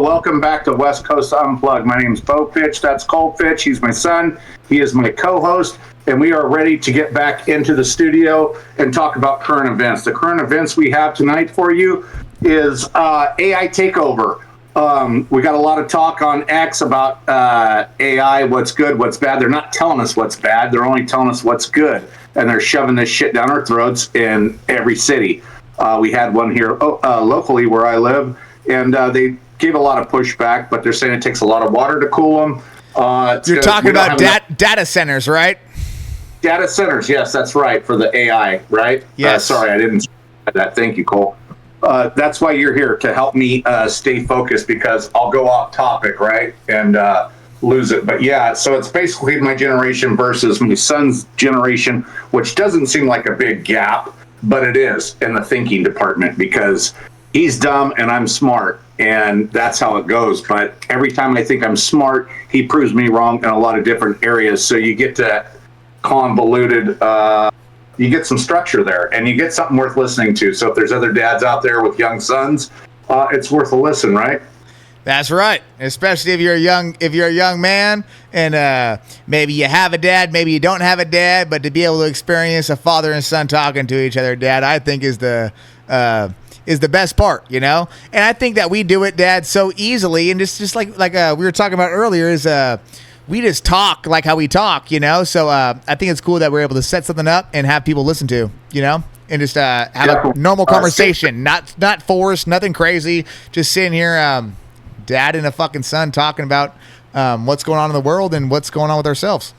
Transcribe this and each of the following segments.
welcome back to West Coast Unplugged. My name is Bo Fitch. That's Cole Fitch. He's my son. He is my co-host, and we are ready to get back into the studio and talk about current events. The current events we have tonight for you is AI Takeover. We got a lot of talk on X about AI, what's good, what's bad. They're not telling us what's bad. They're only telling us what's good, and they're shoving this shit down our throats in every city. We had one here locally where I live, and they gave a lot of pushback, but they're saying it takes a lot of water to cool them. You're talking about data centers, right? Data centers, yes, that's right, for the AI, right? Yes. Sorry, I didn't say that. Thank you, Cole. That's why you're here, to help me stay focused, because I'll go off topic, right, and lose it. But yeah, so it's basically my generation versus my son's generation, which doesn't seem like a big gap, but it is in the thinking department, because he's dumb and I'm smart, and that's how it goes. But every time I think I'm smart, he proves me wrong in a lot of different areas. So you get to convoluted, you get some structure there, and you get something worth listening to. So if there's other dads out there with young sons, it's worth a listen, right? That's right. Especially if you're a young man, and maybe you have a dad, maybe you don't have a dad, but to be able to experience a father and son talking to each other, Dad, I think is the best part, you know? And I think that we do it, Dad, so easily, and just like we were talking about earlier, is we just talk like how we talk, you know? So I think it's cool that we're able to set something up and have people listen to, you know? And just have a normal conversation, not forced, nothing crazy, just sitting here, Dad and a fucking son talking about what's going on in the world and what's going on with ourselves.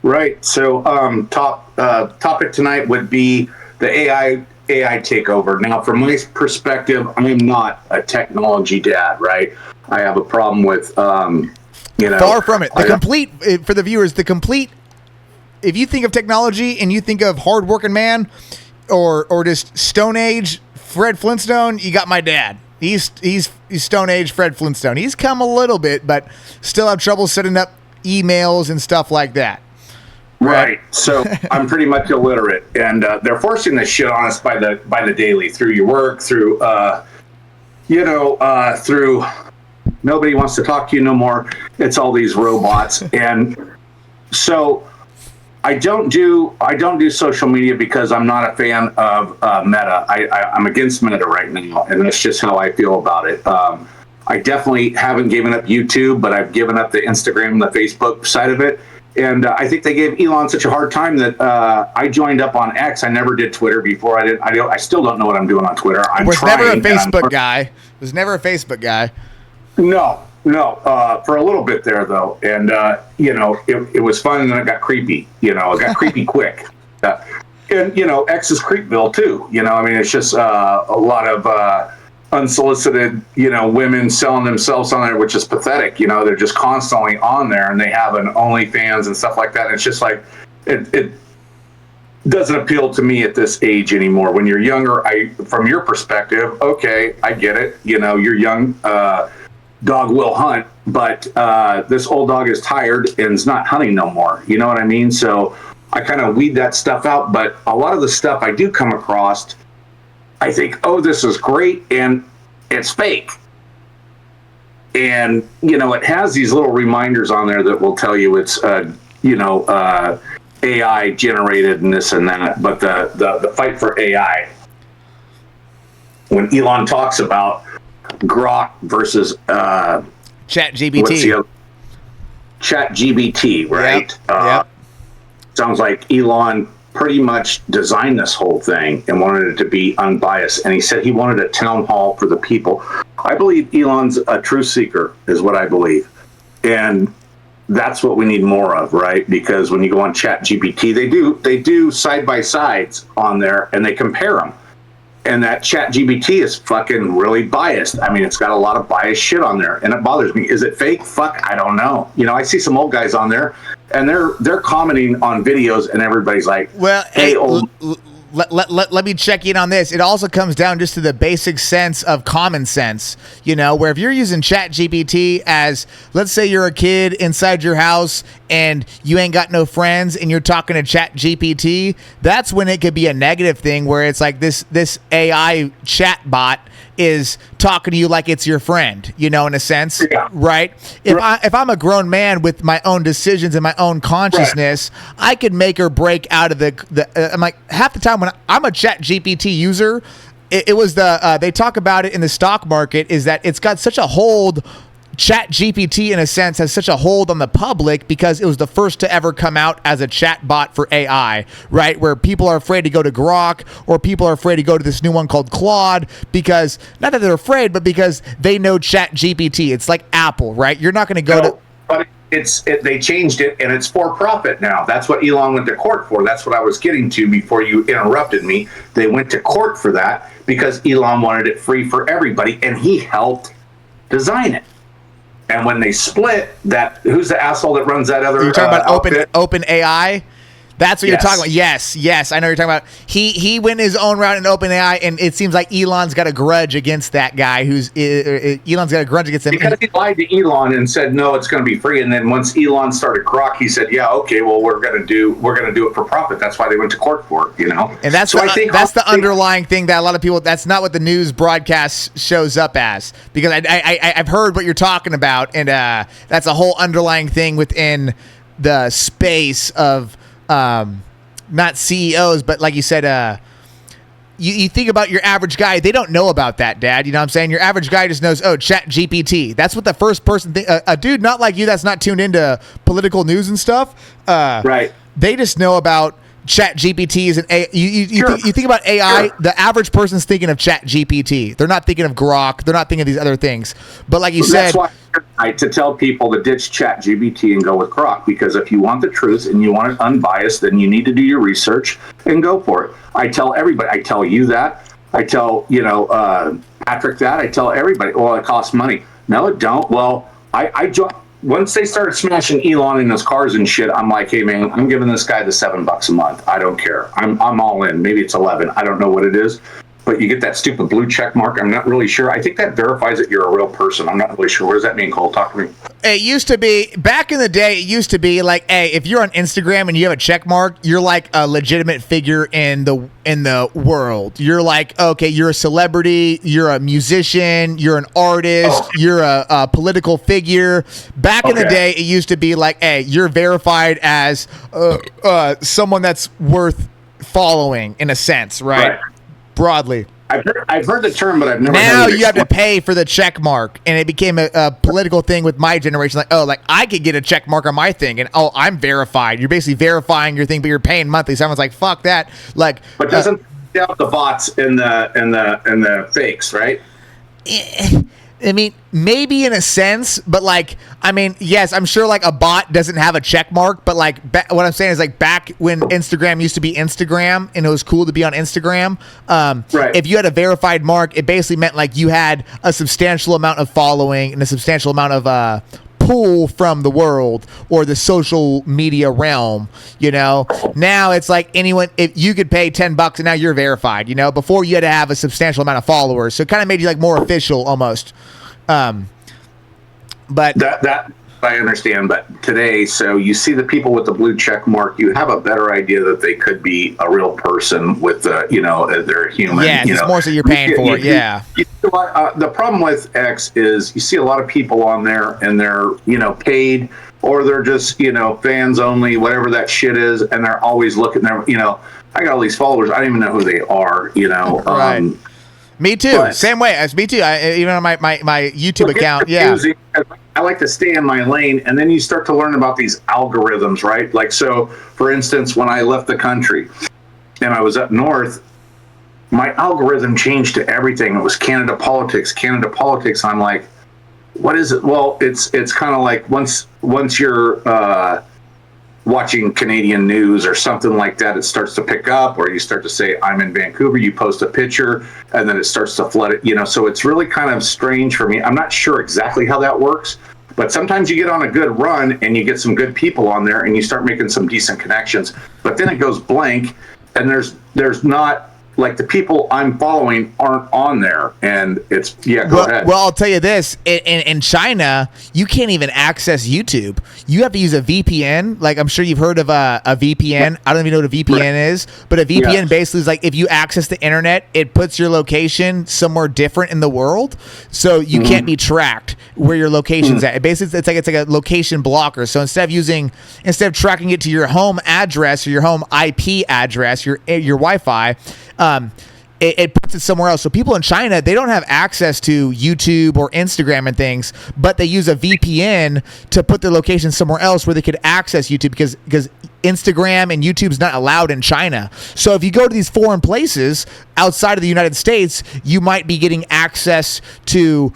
Right. So topic tonight would be the AI takeover. Now, from my perspective, I am not a technology dad, right? I have a problem with, Far from it. For the viewers, if you think of technology and you think of hardworking man or just Stone Age Fred Flintstone, you got my dad. He's Stone Age Fred Flintstone. He's come a little bit, but still have trouble setting up emails and stuff like that. Right. So I'm pretty much illiterate, and they're forcing this shit on us by the daily, through your work, through through nobody wants to talk to you no more. It's all these robots, and so I don't do social media because I'm not a fan of Meta. I'm against Meta right now, and that's just how I feel about it. I definitely haven't given up YouTube, but I've given up the Instagram, the Facebook side of it. And I think they gave Elon such a hard time that I joined up on X. I never did Twitter before. I still don't know what I'm doing on Twitter. Was never a Facebook guy. No. For a little bit there, though. And, it was fun, and then it got creepy. It got creepy quick. And, X is Creepville, too. It's just a lot of unsolicited, women selling themselves on there, which is pathetic. They're just constantly on there, and they have an OnlyFans and stuff like that. And it's just like, it doesn't appeal to me at this age anymore. When you're younger, from your perspective, okay, I get it. You're young, dog will hunt, but this old dog is tired and is not hunting no more. You know what I mean? So I kind of weed that stuff out. But a lot of the stuff I do come across, I think, oh, this is great, and it's fake. And, it has these little reminders on there that will tell you it's, AI generated and this and that. But the fight for AI, when Elon talks about Grok versus ChatGPT. ChatGPT, right? Yep. Sounds like Elon pretty much designed this whole thing and wanted it to be unbiased. And he said he wanted a town hall for the people. I believe Elon's a truth seeker, is what I believe. And that's what we need more of, right? Because when you go on ChatGPT, they do side-by-sides on there, and they compare them. And that ChatGPT is fucking really biased. It's got a lot of biased shit on there, and it bothers me. Is it fake? Fuck, I don't know. I see some old guys on there, and they're commenting on videos, and everybody's like, "Well, hey, old." Let me check in on this. It also comes down just to the basic sense of common sense, where if you're using ChatGPT as, let's say you're a kid inside your house and you ain't got no friends and you're talking to ChatGPT, that's when it could be a negative thing, where it's like this AI chat bot is talking to you like it's your friend, you know, in a sense, right? If I'm a grown man with my own decisions and my own consciousness, I could make or break out of the I'm like, half the time when I'm a Chat GPT user, it was they talk about it in the stock market, is that it's got such a hold. Chat GPT, in a sense, has such a hold on the public because it was the first to ever come out as a chat bot for AI, right? Where people are afraid to go to Grok, or people are afraid to go to this new one called Claude, because not that they're afraid, but because they know Chat GPT. It's like Apple, right? You're not going to go to. But they changed it, and it's for profit now. That's what Elon went to court for. That's what I was getting to before you interrupted me. They went to court for that because Elon wanted it free for everybody, and he helped design it. And when they split, who's the asshole that runs that other? You're talking about Open AI. That's what you're talking about. Yes, I know what you're talking about. He went his own route in OpenAI, and it seems like Elon's got a grudge against that guy. Elon's got a grudge against him because he lied to Elon and said no, it's going to be free. And then once Elon started Grok, he said, yeah, okay, well we're going to do it for profit. That's why they went to court for it, you know. And that's the underlying thing that a lot of people. That's not what the news broadcast shows up as, because I've heard what you're talking about, and that's a whole underlying thing within the space of. Not CEOs, but like you said, you think about your average guy, they don't know about that, Dad. You know what I'm saying? Your average guy just knows, Chat GPT. That's what the first person a dude not like you that's not tuned into political news and stuff. Right. They just know about Chat GPTs and you think about AI. Sure. The average person's thinking of Chat GPT. They're not thinking of Grok. They're not thinking of these other things. But like you said, that's why to tell people to ditch Chat GPT and go with Grok, because if you want the truth and you want it unbiased, then you need to do your research and go for it. I tell everybody. I tell you that. I tell Patrick that. I tell everybody. Well, it costs money. No, it don't. Well, once they started smashing Elon in his cars and shit, I'm like, hey man, I'm giving this guy the $7 a month. I don't care. I'm all in. Maybe it's 11. I don't know what it is, but you get that stupid blue check mark. I'm not really sure. I think that verifies that you're a real person. I'm not really sure. What does that mean, Cole? Talk to me. It used to be, back in the day, it used to be like, hey, if you're on Instagram and you have a check mark, you're like a legitimate figure in the world. You're like, okay, you're a celebrity, you're a musician, you're an artist, you're a political figure. Back in the day, it used to be like, hey, you're verified as someone that's worth following, in a sense, right? Broadly. I've heard the term, but I've never. Now you have to pay for the check mark, and it became a political thing with my generation. Like, I could get a check mark on my thing, and I'm verified. You're basically verifying your thing, but you're paying monthly. Someone's like, fuck that. Like, but doesn't out the bots and the fakes, right? I mean, maybe in a sense, but like, I mean, yes, I'm sure like a bot doesn't have a check mark, but like what I'm saying is like back when Instagram used to be Instagram and it was cool to be on Instagram, right. If you had a verified mark, it basically meant like you had a substantial amount of following and a substantial amount of pull from the world or the social media realm, you know. Now it's like anyone, if you could pay $10 and now you're verified, you know. Before you had to have a substantial amount of followers, so it kind of made you like more official almost. But that I understand, but today, so you see the people with the blue check mark, you have a better idea that they could be a real person with the, they're human. Yeah, it's more so you're paying for it. Yeah. The problem with X is you see a lot of people on there and they're, paid, or they're just, fans only, whatever that shit is. And they're always looking there, I got all these followers. I don't even know who they are, Right. Me too. But, same way as me too. Even on my YouTube account. Yeah. I like to stay in my lane, and then you start to learn about these algorithms, right? Like, so for instance, when I left the country and I was up north, my algorithm changed to everything. It was Canada politics. I'm like, what is it? Well, it's kind of like once you're watching Canadian news or something like that, it starts to pick up, or you start to say, I'm in Vancouver, you post a picture, and then it starts to flood it, so it's really kind of strange for me. I'm not sure exactly how that works, but sometimes you get on a good run and you get some good people on there and you start making some decent connections, but then it goes blank and there's not like the people I'm following aren't on there, and it's go ahead. Well, I'll tell you this: in China, you can't even access YouTube. You have to use a VPN. Like I'm sure you've heard of a VPN. I don't even know what a VPN is, but a VPN basically is like if you access the internet, it puts your location somewhere different in the world, so you can't be tracked where your location's at. Basically, it's like a location blocker. So instead of tracking it to your home address or your home IP address, your Wi-Fi. It puts it somewhere else. So people in China, they don't have access to YouTube or Instagram and things, but they use a VPN to put their location somewhere else where they could access YouTube because Instagram and YouTube's not allowed in China. So if you go to these foreign places outside of the United States, you might be getting access to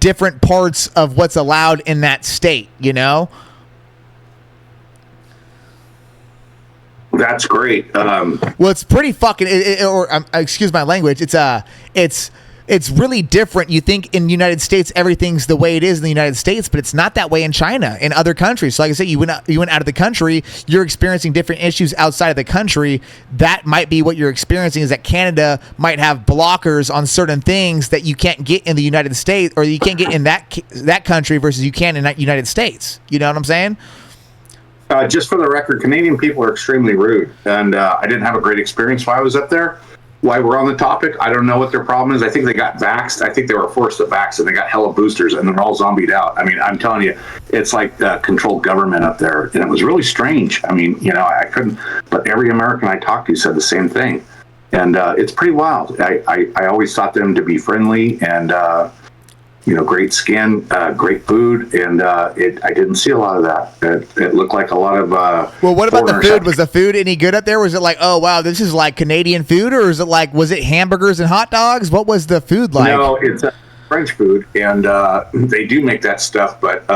different parts of what's allowed in that state, you know? That's great. Well, it's pretty fucking. Excuse my language. It's really different. You think in the United States everything's the way it is in the United States, but it's not that way in China and other countries. So like I said, you went out of the country. You're experiencing different issues outside of the country. That might be what you're experiencing. Is that Canada might have blockers on certain things that you can't get in the United States, or you can't get in that country versus you can in the United States. You know what I'm saying? Just for the record, Canadian people are extremely rude, and I didn't have a great experience while I was up there. While we're on the topic, I don't know what their problem is. I think they got vaxxed. I think they were forced to vax, and they got hella boosters, and they're all zombied out. I mean, I'm telling you, it's like controlled government up there, and it was really strange. I mean, I couldn't, but every American I talked to said the same thing, and it's pretty wild. I always thought them to be friendly and great skin, great food, and I didn't see a lot of that. It looked like a lot of. Well, what about the food? Was the food any good up there? Was it like, oh wow, this is like Canadian food, or is it like, was it hamburgers and hot dogs? What was the food like? No, it's French food, and they do make that stuff, but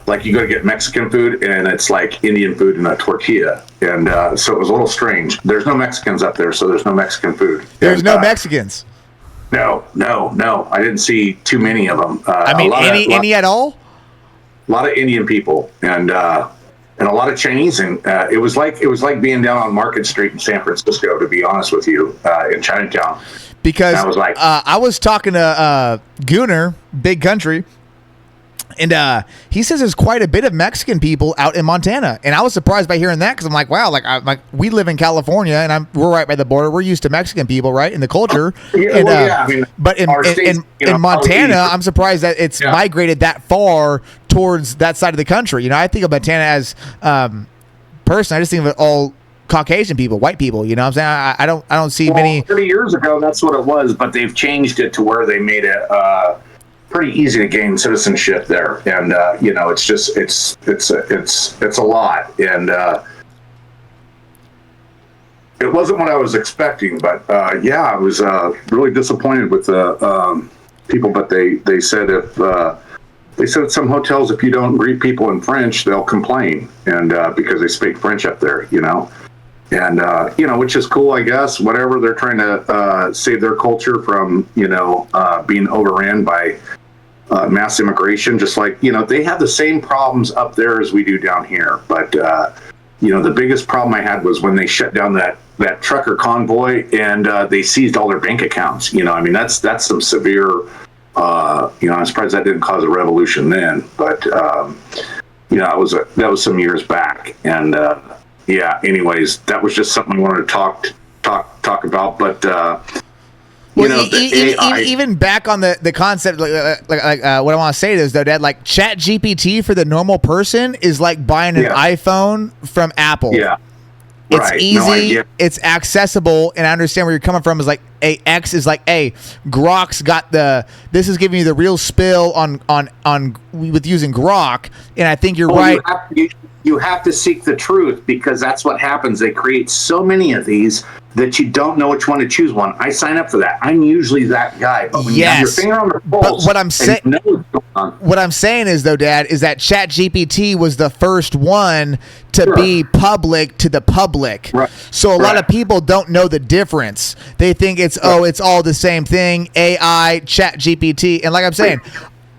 like you go to get Mexican food, and it's like Indian food in a tortilla, and so it was a little strange. There's no Mexicans up there, so there's no Mexican food. There's no Mexicans. No. I didn't see too many of them. Any at all? A lot of Indian people and a lot of Chinese, and it was like being down on Market Street in San Francisco, to be honest with you, in Chinatown. Because I was talking to Gooner, Big Country. And he says there's quite a bit of Mexican people out in Montana, and I was surprised by hearing that because I'm like, wow, we live in California, and we're right by the border. We're used to Mexican people, right, in the culture. But in Montana, I'm surprised that it's migrated that far towards that side of the country. I think of Montana as person. I just think of it all Caucasian people, white people. You know what I'm saying? I don't see many. 30 years ago, that's what it was, but they've changed it to where they made it. Pretty easy to gain citizenship there, and it's just it's a lot, and it wasn't what I was expecting, but I was really disappointed with the people. But they said at some hotels, if you don't greet people in French, they'll complain, and because they speak French up there, and which is cool, I guess. Whatever, they're trying to save their culture from being overran by mass immigration, just like they have the same problems up there as we do down here. But the biggest problem I had was when they shut down that trucker convoy and they seized all their bank accounts. That's some severe. I'm surprised that didn't cause a revolution then, but that was some years back, and anyways, that was just something I wanted to talk about, but. Even back on the concept, like what I want to say is though, Dad, like Chat GPT for the normal person is like buying an iPhone from Apple. Yeah, it's easy, it's accessible, and I understand where you're coming from. Is like X is like, Grok's got this is giving you the real spill on with using Grok, and I think you're right. You have to seek the truth, because that's what happens. They create so many of these that you don't know which one to choose one. I sign up for that. I'm usually that guy. But when you have your finger on the pulse, but what I'm saying is, though, Dad, is that ChatGPT was the first one to be public to the public. Right. So a lot of people don't know the difference. They think it's all the same thing. AI, ChatGPT, and like I'm saying.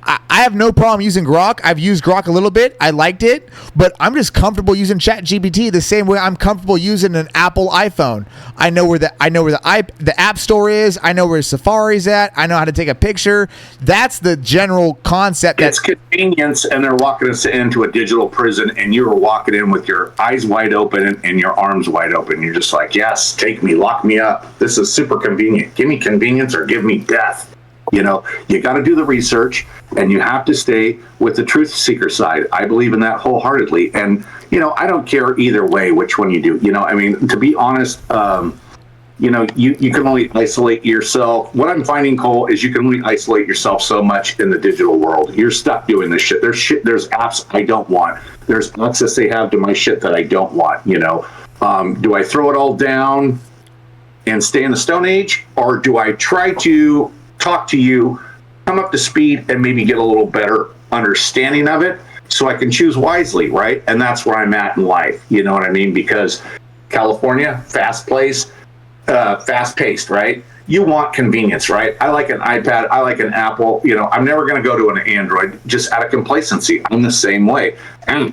I have no problem using Grok. I've used Grok a little bit. I liked it, but I'm just comfortable using ChatGPT the same way I'm comfortable using an Apple iPhone. I know where the App Store is. I know where Safari's at. I know how to take a picture. That's the general concept. It's convenience, and they're walking us into a digital prison, and you're walking in with your eyes wide open and your arms wide open. You're just like, yes, take me, lock me up. This is super convenient. Give me convenience or give me death. You know, you got to do the research, and you have to stay with the truth seeker side. I believe in that wholeheartedly. And, you know, I don't care either way which one you do. You know, I mean, to be honest, you know, you can only isolate yourself. What I'm finding, Cole, is you can only isolate yourself so much in the digital world. You're stuck doing this shit. There's apps I don't want. There's access they have to my shit that I don't want, you know. Do I throw it all down and stay in the Stone Age? Or do I try to talk to you, come up to speed, and maybe get a little better understanding of it so I can choose wisely, right? And that's where I'm at in life, you know what I mean? Because California, fast-paced, right? You want convenience, right? I like an iPad, I like an Apple, you know, I'm never going to go to an Android just out of complacency. I'm the same way.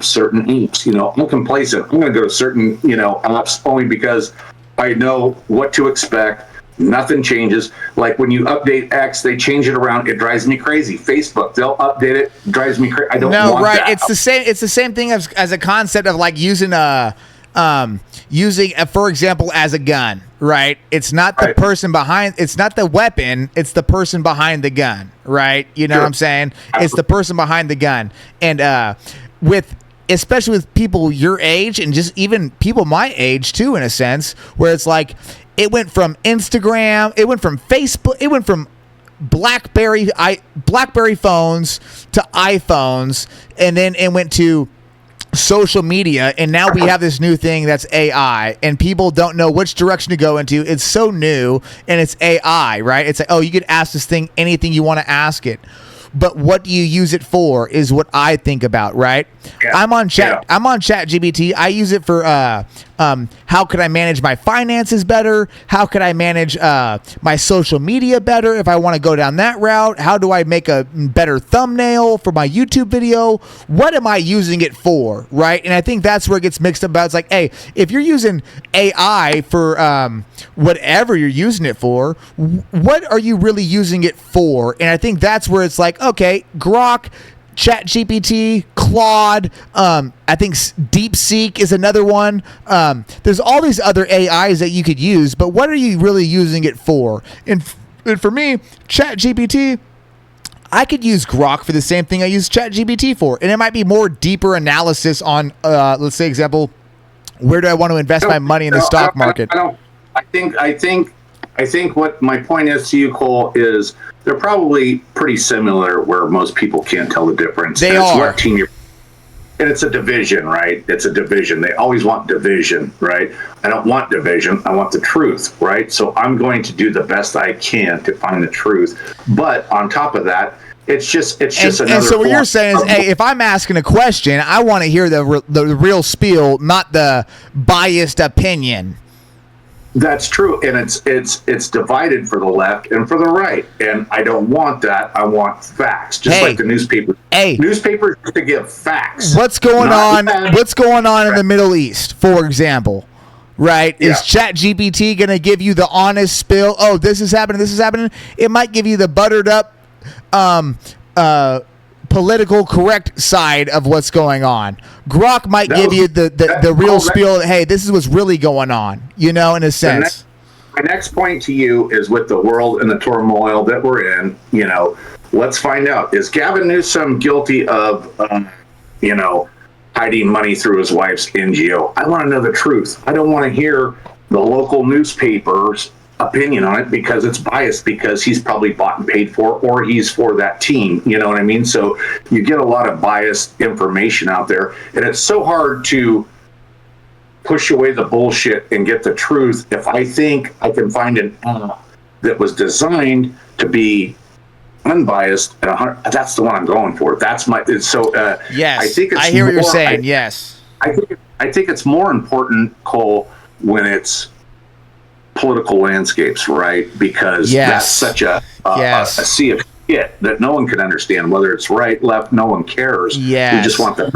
Certain apps, you know, I'm complacent. I'm going to go to certain, you know, apps only because I know what to expect. Nothing changes. Like when you update X, they change it around. It drives me crazy. Facebook, they'll update it. Drives me crazy. I don't want that. It's the same. It's the same thing as a concept of like using for example, as a gun. Right. It's not the person behind. It's not the weapon. It's the person behind the gun. Right. You know what I'm saying? Absolutely. It's the person behind the gun. And especially with people your age and just even people my age too, in a sense, where it's like. It went from Instagram, it went from Facebook, it went from BlackBerry phones to iPhones, and then it went to social media, and now we have this new thing that's AI, and people don't know which direction to go into. It's so new, and it's AI, right? It's like, oh, you could ask this thing anything you want to ask it. But what do you use it for is what I think about, right? Yeah. I'm on ChatGPT. I use it for how could I manage my finances better? How could I manage my social media better if I want to go down that route? How do I make a better thumbnail for my YouTube video? What am I using it for, right? And I think that's where it gets mixed up about. It's like, hey, if you're using AI for whatever you're using it for, what are you really using it for? And I think that's where it's like, okay, Grok, ChatGPT, Claude, I think DeepSeek is another one. There's all these other AIs that you could use, but what are you really using it for? And for me, ChatGPT, I could use Grok for the same thing I use ChatGPT for, and it might be more deeper analysis on, let's say, example, where do I want to invest my money in the stock market? I think what my point is to you, Cole, is they're probably pretty similar where most people can't tell the difference. They are. What team you're, and it's a division, right? It's a division. They always want division, right? I don't want division. I want the truth, right? So I'm going to do the best I can to find the truth. But on top of that, it's just another. And so what you're saying is, hey, if I'm asking a question, I want to hear the real spiel, not the biased opinion. That's true, and it's divided for the left and for the right, and I don't want that. I want facts, just like the newspaper. Newspapers to give facts. What's going on? What's going on in the Middle East, for example? Right? Yeah. Is ChatGPT going to give you the honest spill? Oh, this is happening. This is happening. It might give you the buttered up, political correct side of what's going on. Grok might give you the real spiel. Hey, this is what's really going on, you know, in a sense. My next point to you is with the world and the turmoil that we're in, you know, let's find out, is Gavin Newsom guilty of, hiding money through his wife's NGO? I want to know the truth. I don't want to hear the local newspapers opinion on it because it's biased, because he's probably bought and paid for, or he's for that team, you know what I mean? So you get a lot of biased information out there, and it's so hard to push away the bullshit and get the truth. If I think I can find an app that was designed to be unbiased at 100, that's the one I'm going for. That's my yes, I think I hear what you're saying. Yes, I think it's more important, Cole, when it's political landscapes, right? Because that's such a sea of shit that no one can understand, whether it's right, left, no one cares. Yes. We just want the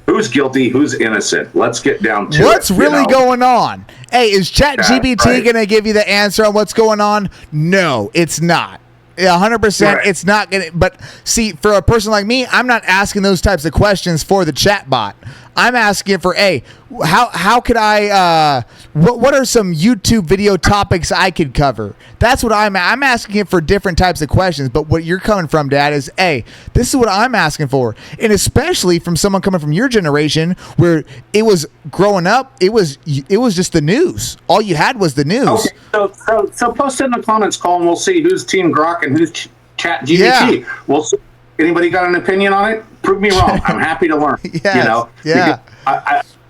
who's guilty, who's innocent. Let's get down to what's it, really going on. Hey, is ChatGPT right. going to give you the answer on what's going on? No, it's not. 100%, Right. it's not going to. But see, for a person like me, I'm not asking those types of questions for the chat bot. I'm asking for, hey, how could I, what are some YouTube video topics I could cover? That's what I'm asking it for, different types of questions. But what you're coming from, Dad, is, hey, this is what I'm asking for. And especially from someone coming from your generation where it was growing up, it was just the news. All you had was the news. Okay, so post it in the comments, Cole, and we'll see who's Team Grok and who's ChatGPT. Yeah. We'll see. Anybody got an opinion on it? Prove me wrong. I'm happy to learn. Yes. You know, Yeah.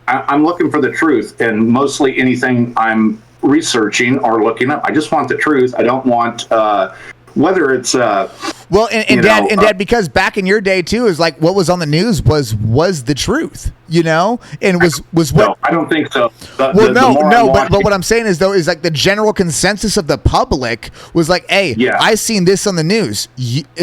I'm looking for the truth, and mostly anything I'm researching or looking up, I just want the truth. I don't want whether it's well, and Dad, because back in your day too, is like what was on the news was the truth, you know, and was what. No, I don't think so. But what I'm saying is, though, is like the general consensus of the public was like, hey, Yeah. I seen this on the news.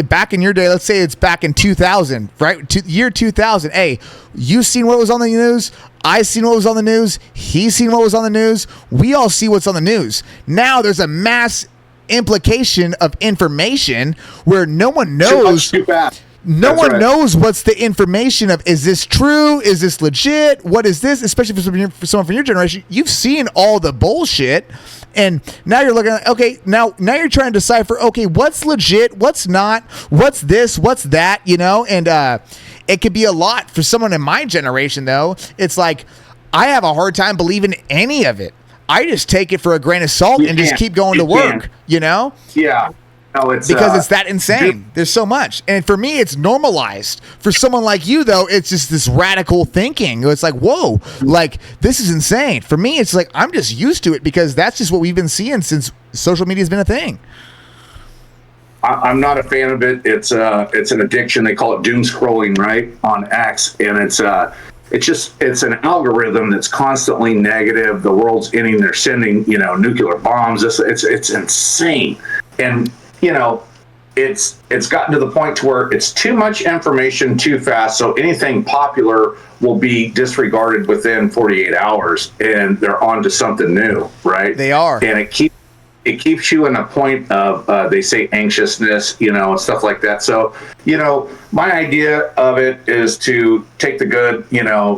Back in your day, let's say it's back in 2000, right? Year 2000. Hey, you seen what was on the news? I seen what was on the news. He seen what was on the news. We all see what's on the news. Now there's a mass implication of information where no one knows. Too fast. No one knows what's the information of, is this true? Is this legit? What is this? Especially for someone from your generation, you've seen all the bullshit, and now you're looking at, okay, now you're trying to decipher, okay, what's legit, what's not, what's this, what's that, you know, and it could be a lot for someone in my generation. Though it's like I have a hard time believing any of it. I just take it for a grain of salt and just keep going to work, you know? Yeah. No, it's because it's that insane. There's so much. And for me, it's normalized. For someone like you, though, it's just this radical thinking. It's like, whoa, like, this is insane. For me, it's like, I'm just used to it because that's just what we've been seeing since social media's been a thing. I'm not a fan of it. It's an addiction. They call it doom scrolling, right, on X. And it's an algorithm that's constantly negative. The world's ending. They're sending, nuclear bombs. It's insane. And, it's gotten to the point to where it's too much information too fast. So anything popular will be disregarded within 48 hours, and they're on to something new, right? They are. And it keeps you in a point of, they say, anxiousness, and stuff like that. So, my idea of it is to take the good,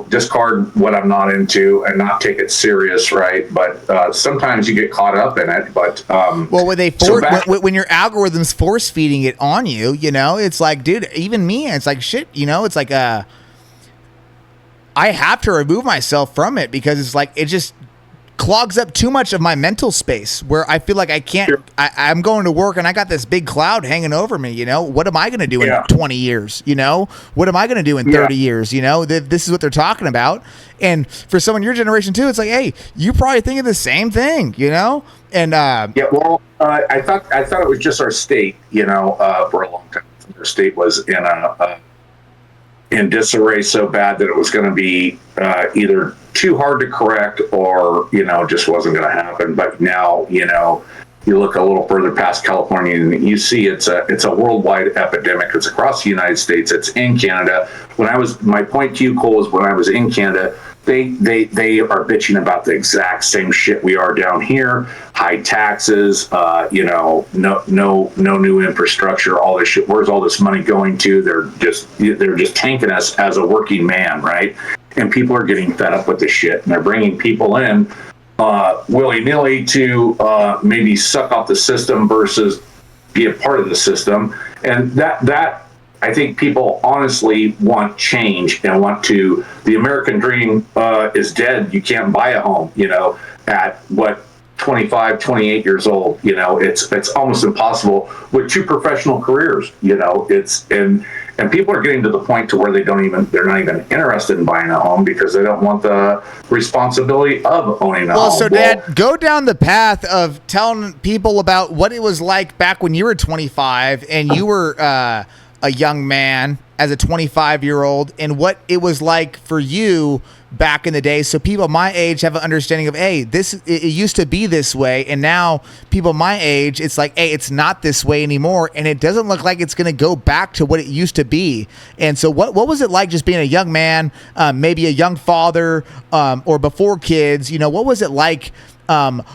discard what I'm not into and not take it serious, right? But sometimes you get caught up in it. But well, when your algorithm's force feeding it on you, it's like, dude, even me, it's like shit, it's like I have to remove myself from it because it's like it just clogs up too much of my mental space where I feel like I can't. Sure. I'm going to work and I got this big cloud hanging over me. What am I going to do in 20 years? What am I going to do in 30 years? This is what they're talking about. And for someone your generation too, it's like, hey, you probably think of the same thing. And well, I thought it was just our state. For a long time, our state was in disarray so bad that it was going to be either too hard to correct or just wasn't going to happen. But now you look a little further past California and you see it's a worldwide epidemic. It's across the United States. It's in Canada. My point to you, Cole, is when I was in Canada, they are bitching about the exact same shit we are down here. High taxes, no new infrastructure, all this shit. Where's all this money going to? They're just tanking us as a working man, right? And people are getting fed up with this shit, and they're bringing people in willy-nilly to maybe suck off the system versus be a part of the system. And that I think people honestly want change and want to. The American dream is dead. You can't buy a home, at 25, 28 years old. It's almost impossible with two professional careers. And people are getting to the point to where they're not even interested in buying a home because they don't want the responsibility of owning a home. So Dad, go down the path of telling people about what it was like back when you were 25 and you were a young man as a 25-year-old and what it was like for you back in the day, so people my age have an understanding of, hey, it used to be this way, and now people my age, it's like, hey, it's not this way anymore, and it doesn't look like it's going to go back to what it used to be. And so what was it like just being a young man, maybe a young father, or before kids? What was it like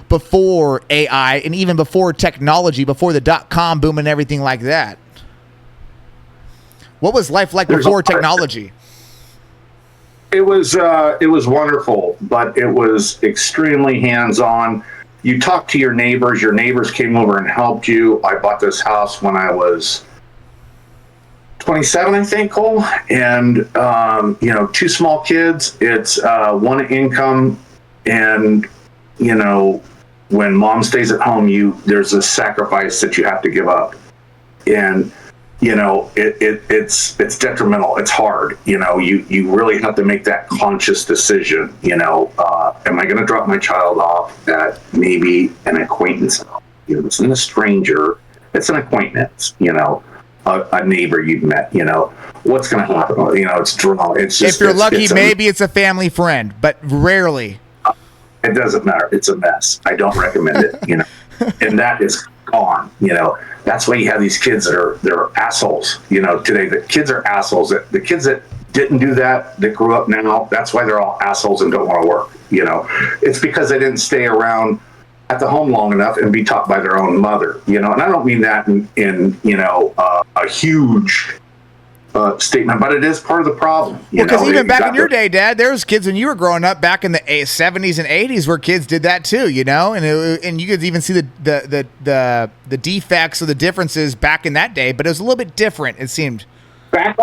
before AI and even before technology, before the .com boom and everything like that? What was life like before technology? It was wonderful, but it was extremely hands-on. You talked to your neighbors. Your neighbors came over and helped you. I bought this house when I was 27, I think, Cole, and two small kids. It's one income, and when mom stays at home, there's a sacrifice that you have to give up, and it's detrimental. It's hard. You really have to make that conscious decision. Am I going to drop my child off at maybe an acquaintance? It's not a stranger. It's an acquaintance. A neighbor you've met. What's going to happen? It's drama. It's just, if you're lucky, maybe it's a family friend, but rarely. It doesn't matter. It's a mess. I don't recommend it. And that is gone. That's why you have these kids they're assholes. Today the kids are assholes. The kids that didn't do that grew up now, that's why they're all assholes and don't want to work. It's because they didn't stay around at the home long enough and be taught by their own mother. And I don't mean that in a huge statement, but it is part of the problem. Because even back in your day, Dad, there was kids when you were growing up back in the 70s and 80s where kids did that too, and you could even see the defects or the differences back in that day, but it was a little bit different, it seemed. Back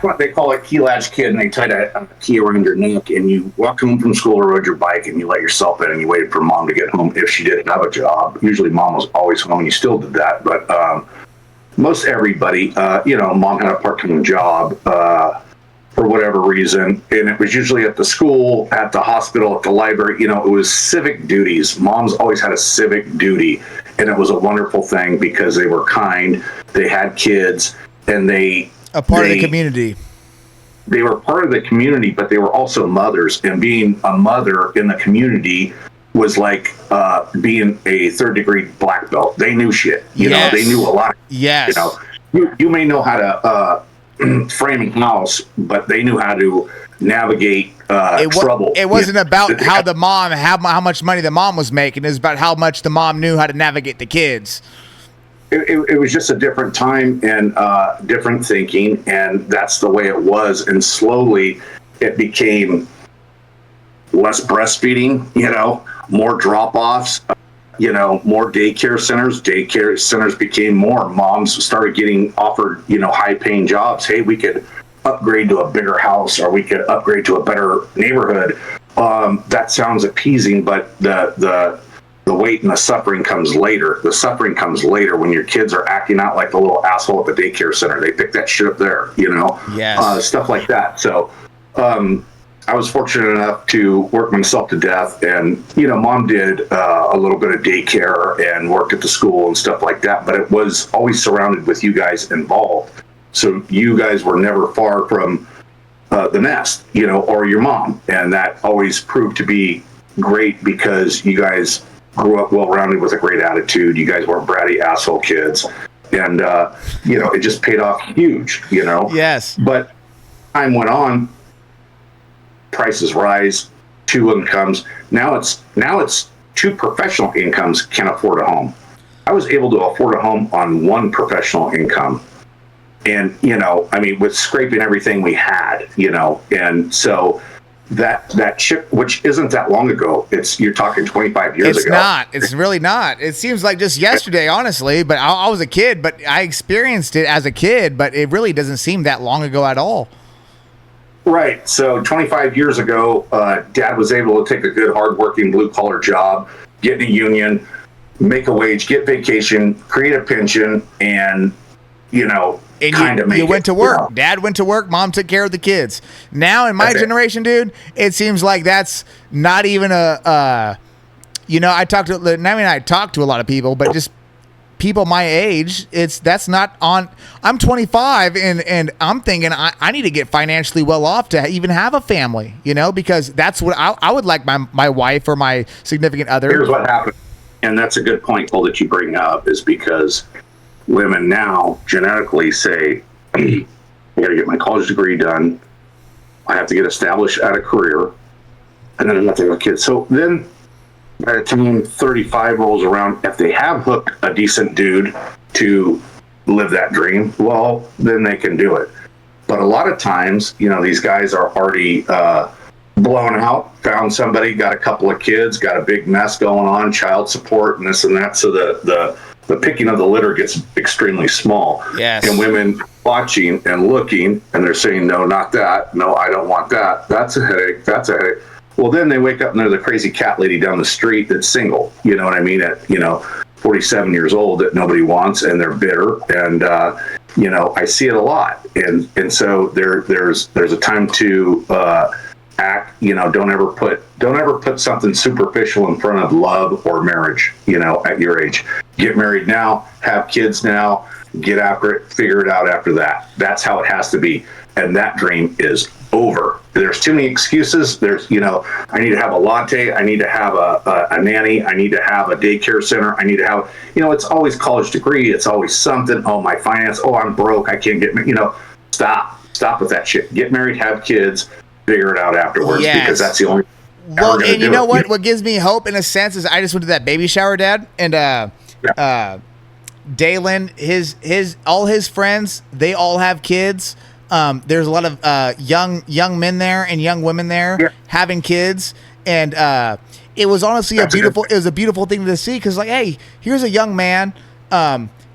when they call it key latch kid, and they tied a key around your neck, and you walked home from school or rode your bike, and you let yourself in, and you waited for mom to get home if she didn't have a job. Usually mom was always home, and you still did that, but most everybody, mom had a part-time job for whatever reason, and it was usually at the school, at the hospital, at the library. It was civic duties. Moms always had a civic duty, and it was a wonderful thing because they were kind, they had kids, and a part of the community. They were part of the community, but they were also mothers, and being a mother in the community was like being a third-degree black belt. They knew shit. They knew a lot. Yes. You may know how to frame a house, but they knew how to navigate trouble. It wasn't about how much money the mom was making. It was about how much the mom knew how to navigate the kids. It was just a different time and different thinking, and that's the way it was. And slowly it became less breastfeeding, more drop-offs, more daycare centers. Daycare centers became more. Moms started getting offered, high-paying jobs. Hey, we could upgrade to a bigger house, or we could upgrade to a better neighborhood. That sounds appeasing, but the weight and the suffering comes later. The suffering comes later when your kids are acting out like the little asshole at the daycare center. They pick that shit up there, Yes. Stuff like that. So I was fortunate enough to work myself to death, and mom did a little bit of daycare and worked at the school and stuff like that, but it was always surrounded with you guys involved. So you guys were never far from the nest, or your mom, and that always proved to be great because you guys grew up well-rounded with a great attitude. You guys weren't bratty asshole kids, and it just paid off huge. Yes. But time went on. Prices rise, two incomes. Now it's two professional incomes can afford a home. I was able to afford a home on one professional income, and with scraping everything we had, and so that chip, which isn't that long ago, you're talking 25 years ago. It's not. It's really not. It seems like just yesterday, honestly. But I was a kid, but I experienced it as a kid. But it really doesn't seem that long ago at all. Right. So 25 years ago, Dad was able to take a good, hardworking, blue-collar job, get in a union, make a wage, get vacation, create a pension, and, kind of make it. You went to work. Dad went to work. Mom took care of the kids. Now, in my generation, dude, it seems like that's not even I talk to a lot of people, but just people my age, that's not on. I'm 25 and I'm thinking I need to get financially well off to even have a family, because that's what I would like my wife or my significant other. Here's what happened. And that's a good point, Cole, that you bring up, is because women now genetically say, I got to get my college degree done. I have to get established at a career, and then I have to have kids. So then by the time 35 rolls around, if they have hooked a decent dude to live that dream, well, then they can do it. But a lot of times, these guys are already blown out, found somebody, got a couple of kids, got a big mess going on, child support and this and that. So the picking of the litter gets extremely small. Yes. And women watching and looking, and they're saying, no, not that. No, I don't want that. That's a headache. That's a headache. Well, then they wake up and they're the crazy cat lady down the street that's single. You know what I mean? At 47 years old that nobody wants, and they're bitter. And I see it a lot. And so there's a time to act. Don't ever put something superficial in front of love or marriage. At your age, get married now, have kids now, get after it, figure it out after that. That's how it has to be. And that dream is over. There's too many excuses. There's, I need to have a latte. I need to have a nanny. I need to have a daycare center. I need to have, it's always college degree. It's always something. Oh, my finance. Oh, I'm broke. I can't get, stop with that shit. Get married, have kids, figure it out afterwards. Yes. Because that's the only. Well, and you know what? What gives me hope in a sense is I just went to that baby shower, Dad, and Dalen, all his friends, they all have kids. There's a lot of young men there and young women there having kids, and it was honestly a beautiful thing to see, because hey, here's a young man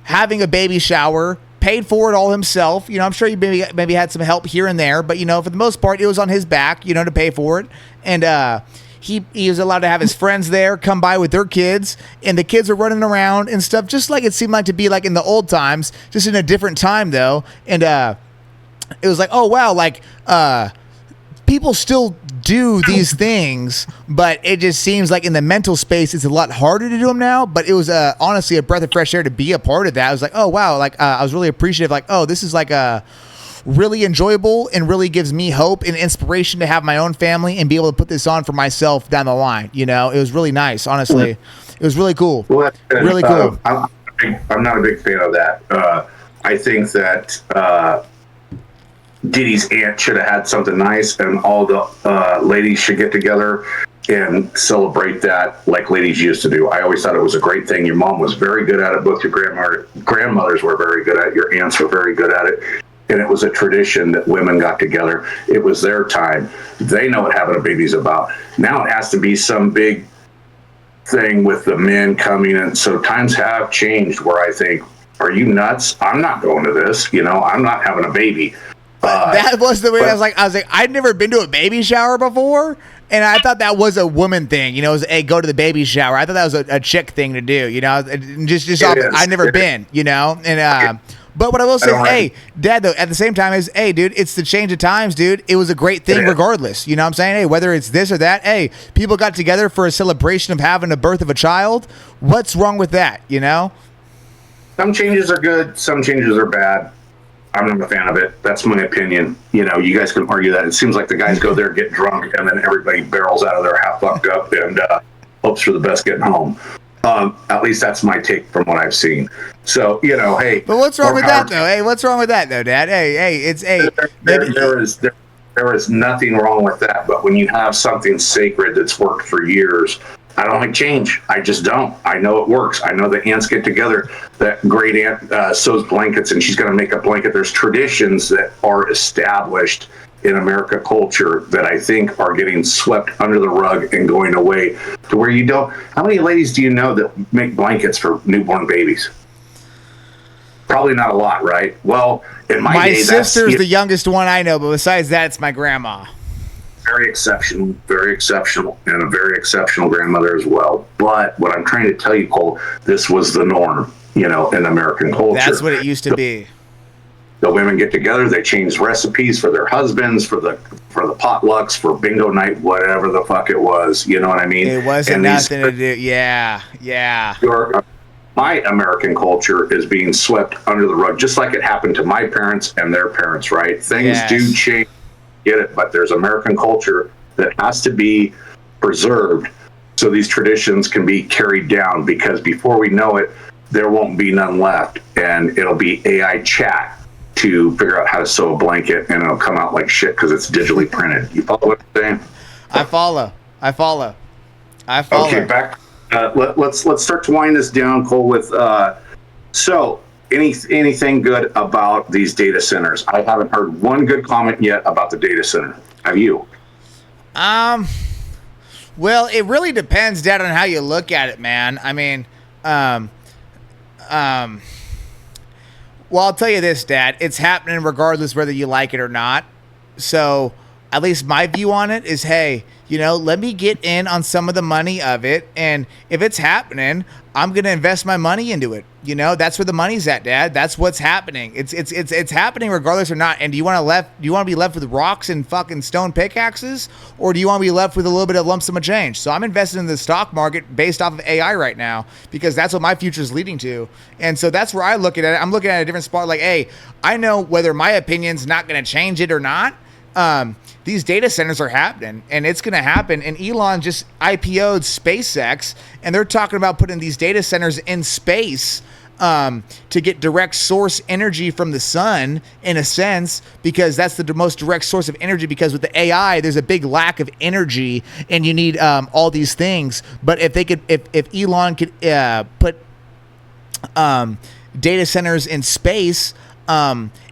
having a baby shower, paid for it all himself. I'm sure he maybe had some help here and there, but for the most part, it was on his back, to pay for it, and he was allowed to have his friends there come by with their kids, and the kids are running around and stuff, just like it seemed like to be like in the old times, just in a different time though, and it was like, oh wow, like people still do these things, but it just seems like in the mental space it's a lot harder to do them now. But it was honestly a breath of fresh air to be a part of that. I was like, oh wow, like I was really appreciative, like, oh, this is like really enjoyable and really gives me hope and inspiration to have my own family and be able to put this on for myself down the line. It was really nice, honestly. It was really cool. Well, really cool. I'm not a big fan of that. I think that Diddy's aunt should have had something nice, and all the ladies should get together and celebrate that like ladies used to do. I always thought it was a great thing. Your mom was very good at it. Both your grandmothers were very good at it. Your aunts were very good at it. And it was a tradition that women got together. It was their time. They know what having a baby's about. Now it has to be some big thing with the men coming in. So times have changed where I think, are you nuts? I'm not going to this. I'm not having a baby. That was the way I was like, I'd never been to a baby shower before, and I thought that was a woman thing. It was, hey, go to the baby shower. I thought that was a chick thing to do. I'd never been. And but what I will say is, hey, Dad, though, at the same time is, hey, dude, it's the change of times, dude. It was a great thing regardless. You know what I'm saying? Hey, whether it's this or that, hey, people got together for a celebration of having a birth of a child. What's wrong with that? Some changes are good. Some changes are bad. I'm not a fan of it. That's my opinion. You guys can argue that. It seems like the guys go there, get drunk, and then everybody barrels out of there half fucked up and hopes for the best getting home. At least that's my take from what I've seen. So, hey. But what's wrong with that, though? Hey, what's wrong with that, though, Dad? Hey, it's there is nothing wrong with that. But when you have something sacred that's worked for years, I don't like change. I just don't. I know it works. I know the aunts get together. That great aunt sews blankets, and she's going to make a blanket. There's traditions that are established in America culture that I think are getting swept under the rug and going away to where you don't. How many ladies do you know that make blankets for newborn babies? Probably not a lot, right? Well, in my day, sister's the youngest one I know, but besides that, it's my grandma. Very exceptional, and a very exceptional grandmother as well. But what I'm trying to tell you, Cole, this was the norm, in American culture. That's what it used to be. The women get together, they change recipes for their husbands, for the potlucks, for bingo night, whatever the fuck it was. You know what I mean? It wasn't nothing to do. Yeah. my American culture is being swept under the rug, just like it happened to my parents and their parents, right? Things do change, get it, but there's American culture that has to be preserved so these traditions can be carried down, because before we know it, there won't be none left, and it'll be AI chat to figure out how to sew a blanket, and it'll come out like shit because it's digitally printed. You follow what I'm saying? I follow. Okay, back. Let's start to wind this down, Cole. With so anything good about these data centers? I haven't heard one good comment yet about the data center. Have you? Well, it really depends, Dad, on how you look at it, man. I mean, well, I'll tell you this, Dad. It's happening regardless whether you like it or not. So, at least my view on it is, hey, let me get in on some of the money of it, and if it's happening, I'm gonna invest my money into it. That's where the money's at, Dad. That's what's happening. It's happening regardless or not. And do you want to be left with rocks and fucking stone pickaxes, or do you want to be left with a little bit of lump sum of change? So I'm investing in the stock market based off of AI right now, because that's what my future is leading to. And so that's where I look at it. I'm looking at a different spot. Like, hey, I know whether my opinion's not gonna change it or not. These data centers are happening, and it's going to happen. And Elon just IPO'd SpaceX, and they're talking about putting these data centers in space to get direct source energy from the sun, in a sense, because that's the most direct source of energy. Because with the AI, there's a big lack of energy, and you need all these things. But if they could, if Elon could put data centers in space,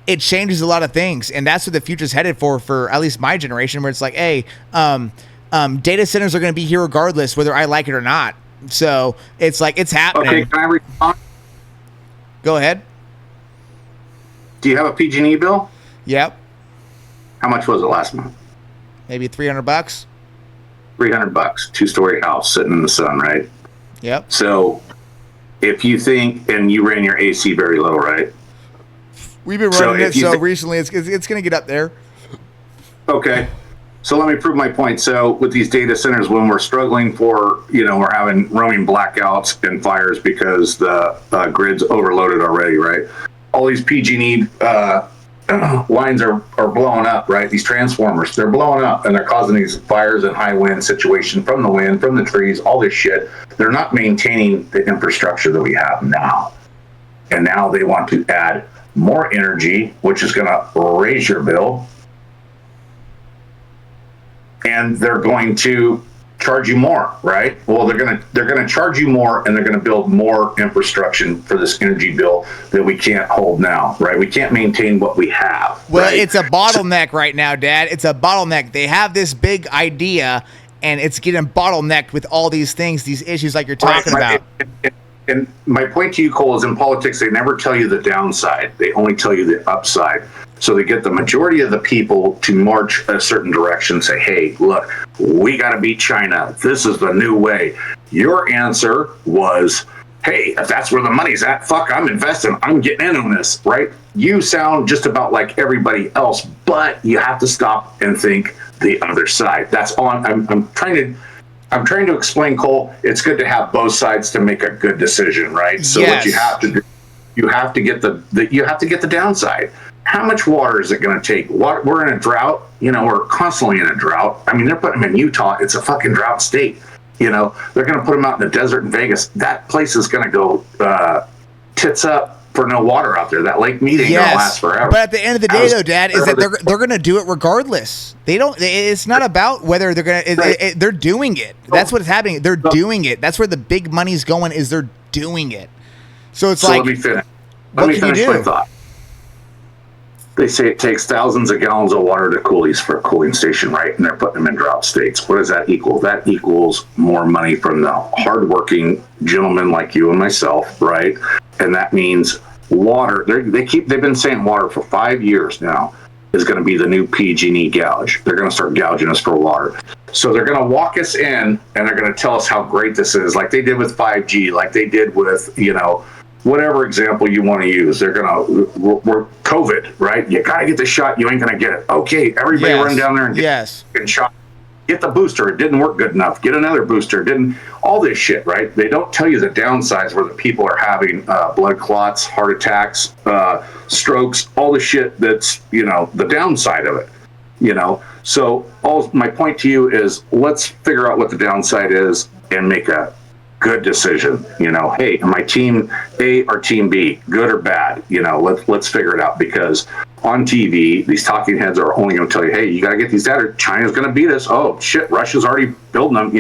it changes a lot of things, and that's what the future's headed for at least my generation, where it's like, hey, data centers are going to be here regardless, whether I like it or not. So it's like, it's happening. Okay, can I respond? Go ahead. Do you have a PG&E bill? Yep. How much was it last month? Maybe $300. $300, 2-story house sitting in the sun, right? Yep. So if you think, and you ran your AC very low, right? We've been running it so recently, it's going to get up there. Okay. So let me prove my point. So with these data centers, when we're struggling for, we're having roaming blackouts and fires because the grid's overloaded already, right? All these PG&E lines are blowing up, right? These transformers, they're blowing up, and they're causing these fires and high wind situation from the wind, from the trees, all this shit. They're not maintaining the infrastructure that we have now. And now they want to add more energy, which is going to raise your bill, and they're going to charge you more, right? Well, they're going to charge you more, and they're going to build more infrastructure for this energy bill that we can't hold now, right? We can't maintain what we have. Well, right? It's a bottleneck right now, Dad. It's a bottleneck. They have this big idea, and it's getting bottlenecked with all these things, these issues like you're talking about. And my point to you, Cole, is in politics, they never tell you the downside. They only tell you the upside. So they get the majority of the people to march a certain direction, say, hey, look, we got to beat China. This is the new way. Your answer was, hey, if that's where the money's at, fuck, I'm investing. I'm getting in on this, right? You sound just about like everybody else, but you have to stop and think the other side. That's all I'm trying to explain, Cole. It's good to have both sides to make a good decision, right? So yes. What you have to do, you have to get the downside. How much water is it going to take? We're in a drought. We're constantly in a drought. I mean, they're putting them in Utah. It's a fucking drought state. They're going to put them out in the desert in Vegas. That place is going to go tits up for no water out there. That lake meeting going to last forever. But at the end of the day, though, Dad, is that they're going to do it regardless. They don't. It's not about whether they're going to. They're doing it. That's what's happening. They're doing it. That's where the big money's going. Is they're doing it. So it's like. Let me finish. Let me finish my thought. They say it takes thousands of gallons of water to cool these for a cooling station, right? And they're putting them in drought states. What does that equal? That equals more money from the hardworking gentlemen like you and myself, right? And that means water. They've been saying water for 5 years now is going to be the new PG&E gouge. They're going to start gouging us for water. So they're going to walk us in, and they're going to tell us how great this is, like they did with 5G, like they did with, whatever example you want to use. They're we're COVID, right? You got to get the shot. You ain't going to get it. Okay, everybody run down there and get shot. get the booster, it didn't work good enough, get another booster, didn't, all this shit, right? They don't tell you the downsides where the people are having blood clots, heart attacks, strokes, all the shit that's, the downside of it, So my point to you is, let's figure out what the downside is and make a good decision. Hey, am I team A or team B, good or bad? Let's figure it out, because on TV, these talking heads are only going to tell you, hey, you got to get these data. China's going to beat us. Oh shit, Russia's already building them.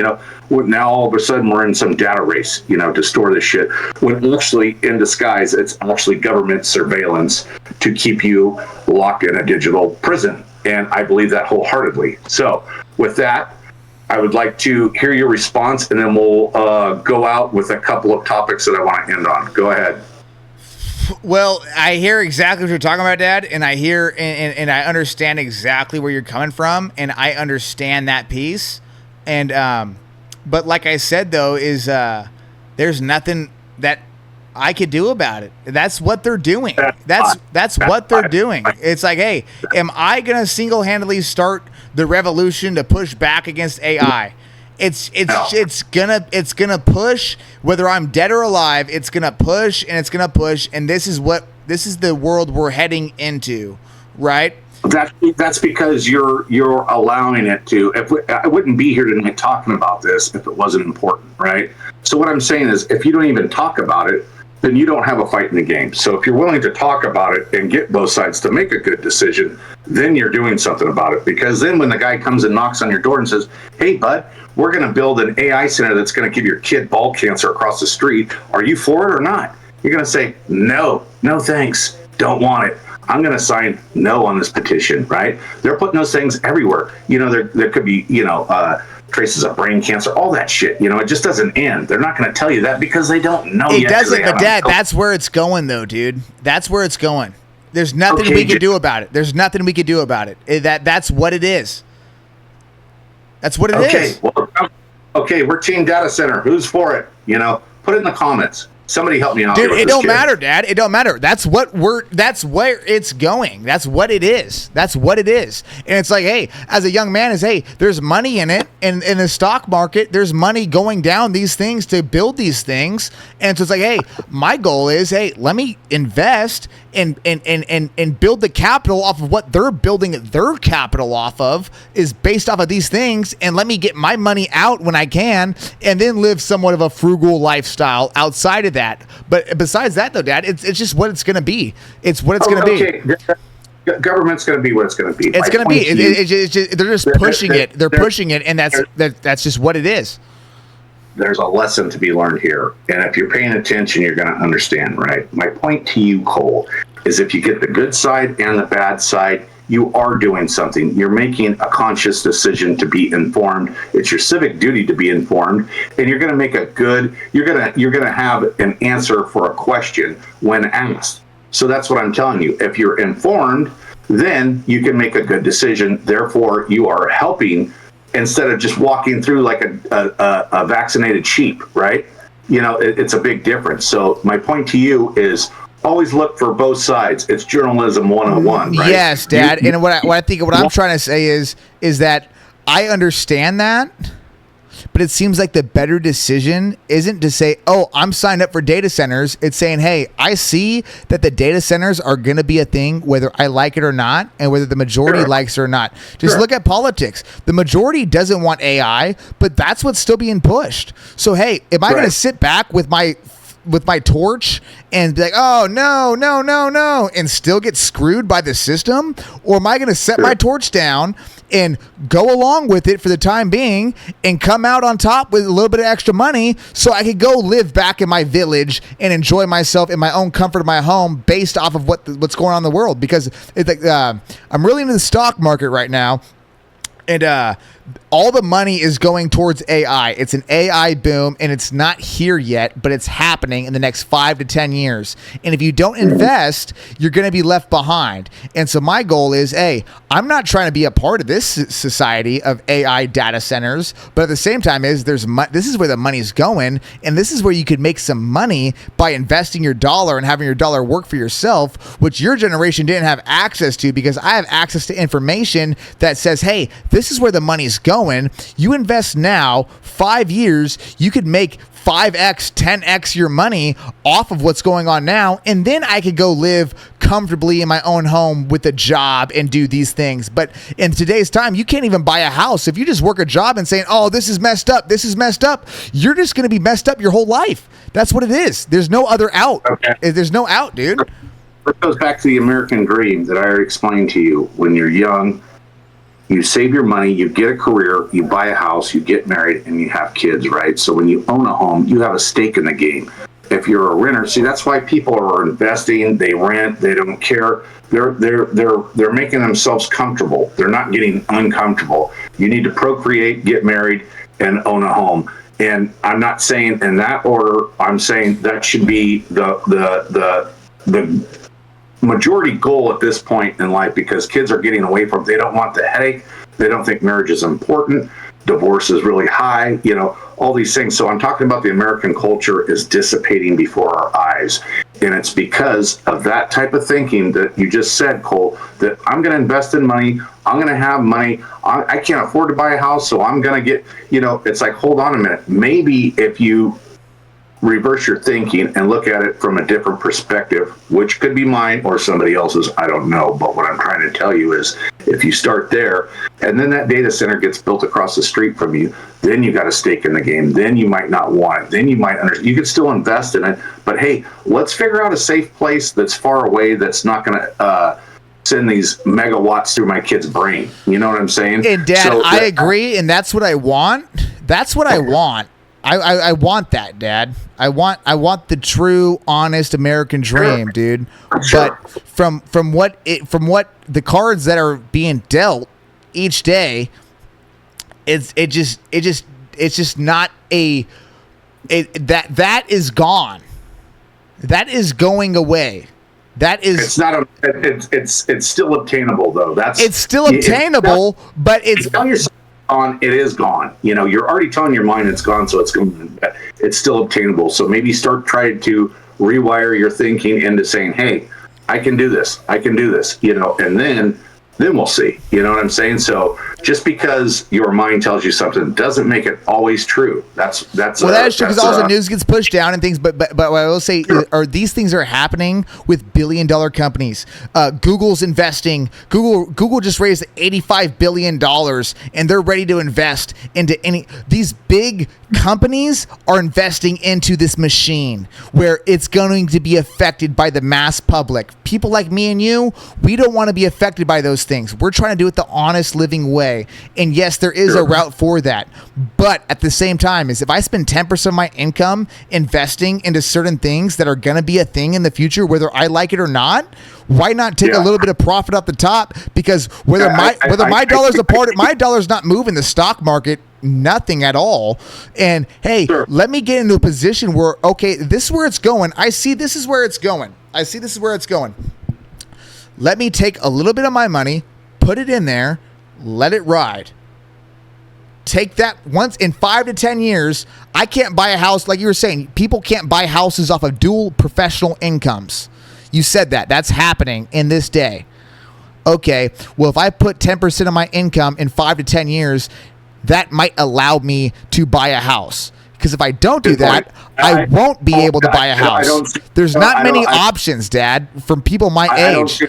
Now all of a sudden we're in some data race, to store this shit. When actually, in disguise, it's actually government surveillance to keep you locked in a digital prison. And I believe that wholeheartedly. So with that, I would like to hear your response, and then we'll go out with a couple of topics that I want to end on. Go ahead. Well, I hear exactly what you're talking about, Dad, and I hear and I understand exactly where you're coming from, and I understand that piece. And but like I said, though, is there's nothing that I could do about it. That's what they're doing. That's what they're doing. It's like, hey, am I gonna single-handedly start the revolution to push back against AI? It's gonna push, whether I'm dead or alive. It's gonna push, and this is the world we're heading into, right? That's because you're allowing it to. I wouldn't be here tonight talking about this if it wasn't important, right? So what I'm saying is, if you don't even talk about it, then you don't have a fight in the game. So if you're willing to talk about it and get both sides to make a good decision, then you're doing something about it. Because then when the guy comes and knocks on your door and says, hey, bud, we're going to build an AI center that's going to give your kid ball cancer across the street. Are you for it or not? You're going to say, no thanks. Don't want it. I'm going to sign no on this petition, right? They're putting those things everywhere. There could be, traces of brain cancer, all that shit. It just doesn't end. They're not going to tell you that because they don't know yet. It doesn't, but Dad, that's where it's going, though, dude. That's where it's going. There's nothing we can do about it. There's nothing we can do about it. That's what it is. That's what it is. Okay, we're Team Data Center. Who's for it? Put it in the comments. Somebody help me out. Dude, it don't matter, Dad. It don't matter. That's where it's going. That's what it is. That's what it is. And it's like, hey, as a young man, there's money in it. And in the stock market, there's money going down these things to build these things. And so it's like, hey, my goal is, hey, let me invest and build the capital off of what they're building their capital off of, is based off of these things, and let me get my money out when I can, and then live somewhat of a frugal lifestyle outside of that. But besides that, though, Dad, it's just what it's going to be. It's what it's going to be. Government's going to be what it's going to be. It's going to be. They're just pushing it. They're pushing it, and that's just what it is. There's a lesson to be learned here. And if you're paying attention, you're going to understand, right? My point to you, Cole, is if you get the good side and the bad side, you are doing something. You're making a conscious decision to be informed. It's your civic duty to be informed, and you're going to make you're going to have an answer for a question when asked. So that's what I'm telling you. If you're informed, then you can make a good decision. Therefore, you are helping, instead of just walking through like a vaccinated sheep, right? It's a big difference. So my point to you is, always look for both sides. It's journalism 101, right? Yes, Dad. And what I'm trying to say is that I understand that, but it seems like the better decision isn't to say, oh, I'm signed up for data centers. It's saying, hey, I see that the data centers are going to be a thing, whether I like it or not, and whether the majority likes it or not. Just look at politics. The majority doesn't want AI, but that's what's still being pushed. So, hey, am I going to sit back with my torch and be like, oh, no, and still get screwed by the system? Or am I going to set my torch down and go along with it for the time being and come out on top with a little bit of extra money so I could go live back in my village and enjoy myself in my own comfort of my home based off of what's going on in the world? Because it's like, I'm really into the stock market right now. And all the money is going towards AI. It's an AI boom, and it's not here yet, but it's happening in the next 5 to 10 years. And if you don't invest, you're going to be left behind. And so my goal is, hey, I'm not trying to be a part of this society of AI data centers, but at the same time this is where the money's going, and this is where you could make some money by investing your dollar and having your dollar work for yourself, which your generation didn't have access to, because I have access to information that says, hey, this is where the money's going. You invest now, 5 years, you could make 5x, 10x your money off of what's going on now. And then I could go live comfortably in my own home with a job and do these things. But in today's time, you can't even buy a house. If you just work a job and saying, oh, this is messed up, you're just going to be messed up your whole life. That's what it is. There's no other out. Okay. There's no out, dude. It goes back to the American dream that I already explained to you. When you're young, you save your money, you get a career, you buy a house, you get married, and you have kids, right? So when you own a home, you have a stake in the game. If you're a renter, see, that's why people are investing. They rent. They don't care. They're making themselves comfortable. They're not getting uncomfortable. You need to procreate, get married, and own a home. And I'm not saying in that order. I'm saying that should be the majority goal at this point in life, because kids are getting away from, they don't want the headache. They don't think marriage is important. Divorce is really high, all these things. So I'm talking about the American culture is dissipating before our eyes. And it's because of that type of thinking that you just said, Cole, that I'm going to invest in money. I'm going to have money. I can't afford to buy a house. So I'm going to get, it's like, hold on a minute. Maybe if you reverse your thinking and look at it from a different perspective, which could be mine or somebody else's, I don't know. But what I'm trying to tell you is, if you start there and then that data center gets built across the street from you, then you got a stake in the game. Then you might not want it. Then you might you could still invest in it. But hey, let's figure out a safe place that's far away, that's not going to send these megawatts through my kid's brain. You know what I'm saying? And Dad, I agree, and that's what I want. That's what I want. I want that, Dad. I want the true, honest American dream, dude. Sure. But from what the cards that are being dealt each day, it's just not that is gone. That is going away. That is. It's not. It's still obtainable though. It's still obtainable, but it's. Tell yourself it is gone. You're already telling your mind it's gone, so it's gone. But it's still obtainable. So maybe start trying to rewire your thinking into saying, "Hey, I can do this. I can do this." And then we'll see. You know what I'm saying? So just because your mind tells you something doesn't make it always true. That's that is true, because also news gets pushed down and things. But what I will say are these things are happening with billion-dollar companies. Google's investing. Google just raised $85 billion, and they're ready to invest into these big companies are investing into this machine where it's going to be affected by the mass public. People like me and you, we don't want to be affected by those things. We're trying to do it the honest living way. And yes, there is a route for that. But at the same time, if I spend 10% of my income investing into certain things that are going to be a thing in the future, whether I like it or not, why not take a little bit of profit off the top? Because whether my dollar's not moving the stock market, nothing at all. And hey, let me get into a position where, okay, this is where it's going. I see this is where it's going. Let me take a little bit of my money, put it in there, let it ride. Take that once in 5 to 10 years. I can't buy a house. Like you were saying, people can't buy houses off of dual professional incomes. You said that. That's happening in this day. Okay, well, if I put 10% of my income in 5 to 10 years, that might allow me to buy a house. Because if I don't do that, I won't be able to buy a house. There's not many options, Dad, from people my age.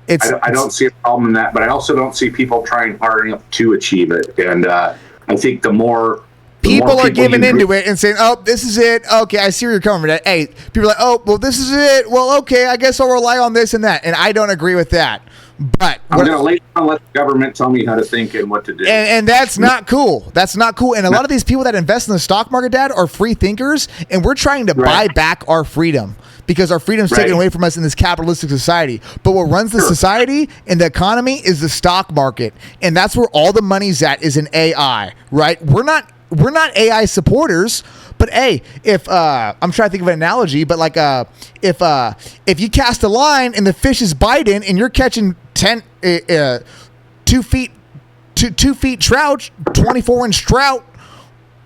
I don't see a problem in that, but I also don't see people trying hard enough to achieve it. And I think the more people are giving into it and saying, "Oh, this is it." Okay, I see where you're coming from. Hey, people are like, "Oh, well, this is it." Well, okay, I guess I'll rely on this and that, and I don't agree with that. But I'm going to let the government tell me how to think and what to do. And that's not cool. That's not cool. And a lot of these people that invest in the stock market, Dad, are free thinkers, and we're trying to buy back our freedom because our freedom's taken away from us in this capitalistic society. But what runs the society and the economy is the stock market, and that's where all the money's at, is in AI, right? We're not AI supporters. But hey, if I'm trying to think of an analogy, but like if you cast a line and the fish is biting and you're catching 2 feet trout, 24-inch trout,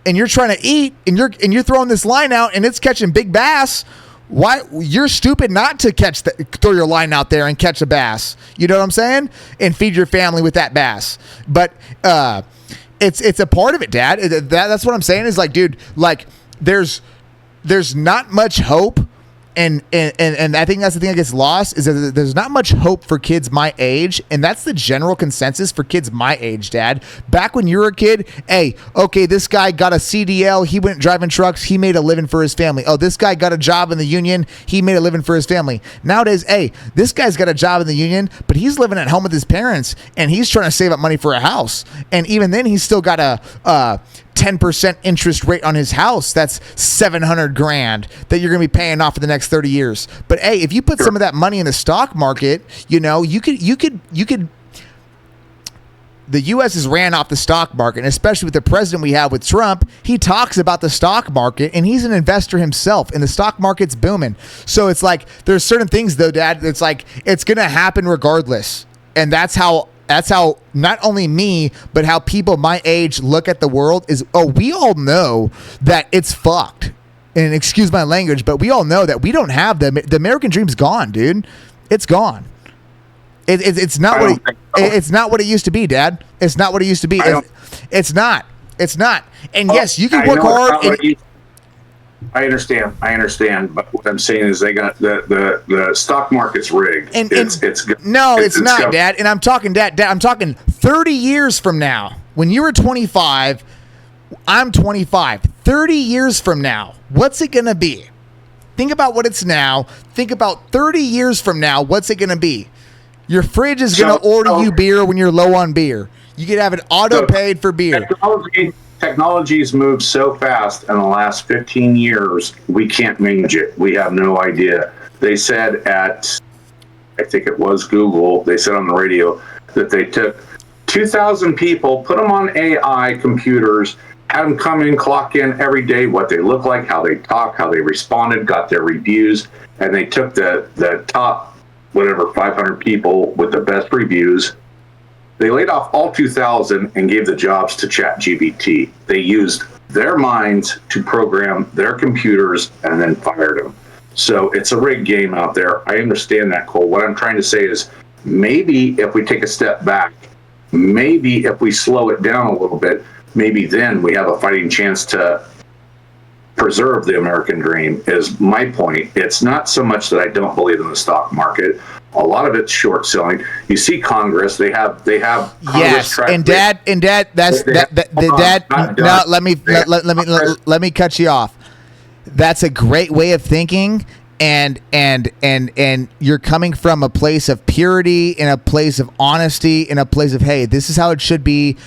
and you're trying to eat and you're throwing this line out and it's catching big bass, Why you're stupid not to throw your line out there and catch a bass. You know what I'm saying? And feed your family with that bass. But it's a part of it, Dad. That's what I'm saying is like, dude, like there's not much hope. And I think that's the thing that gets lost is that there's not much hope for kids my age. And that's the general consensus for kids my age, Dad. Back when you were a kid, hey, okay, this guy got a CDL. He went driving trucks. He made a living for his family. Oh, this guy got a job in the union. He made a living for his family. Nowadays, hey, this guy's got a job in the union, but he's living at home with his parents and he's trying to save up money for a house. And even then, he's still got a 10% interest rate on his house. That's $700,000 that you're going to be paying off for the next 30 years. But hey, if you put some of that money in the stock market, you could the U.S. is ran off the stock market, and especially with the president we have with Trump, he talks about the stock market, and he's an investor himself, and the stock market's booming. So it's like there's certain things, though, Dad, it's like it's going to happen regardless. And that's how not only me, but how people my age look at the world is, we all know that it's fucked. And excuse my language, but we all know that we don't have the American dream's gone, dude. It's gone. It's not what it used to be, Dad. It's not what it used to be. It's not. And yes, you can work hard. I understand. But what I'm saying is they got the stock market's rigged. It's not, Dad. And I'm talking, Dad, I'm talking 30 years from now. When you were 25, I'm 25. 30 years from now, what's it going to be? Think about what it's now. Think about 30 years from now, what's it going to be? Your fridge is going to order you beer when you're low on beer. You could have it auto-paid for beer. Technology's moved so fast in the last 15 years, we can't manage it. We have no idea. They said I think it was Google, they said on the radio that they took 2,000 people, put them on AI computers, had them come in, clock in every day, what they look like, how they talk, how they responded, got their reviews, and they took the top, 500 people with the best reviews. They laid off all 2,000 and gave the jobs to ChatGPT. They used their minds to program their computers and then fired them. So it's a rigged game out there. I understand that, Cole. What I'm trying to say is maybe if we take a step back, maybe if we slow it down a little bit, maybe then we have a fighting chance to preserve the American dream, is my point. It's not so much that I don't believe in the stock market. A lot of it's short selling. You see Congress, they have Congress. Yes, and Dad, let me cut you off. That's a great way of thinking, and you're coming from a place of purity, in a place of honesty, in a place of, hey, this is how it should be.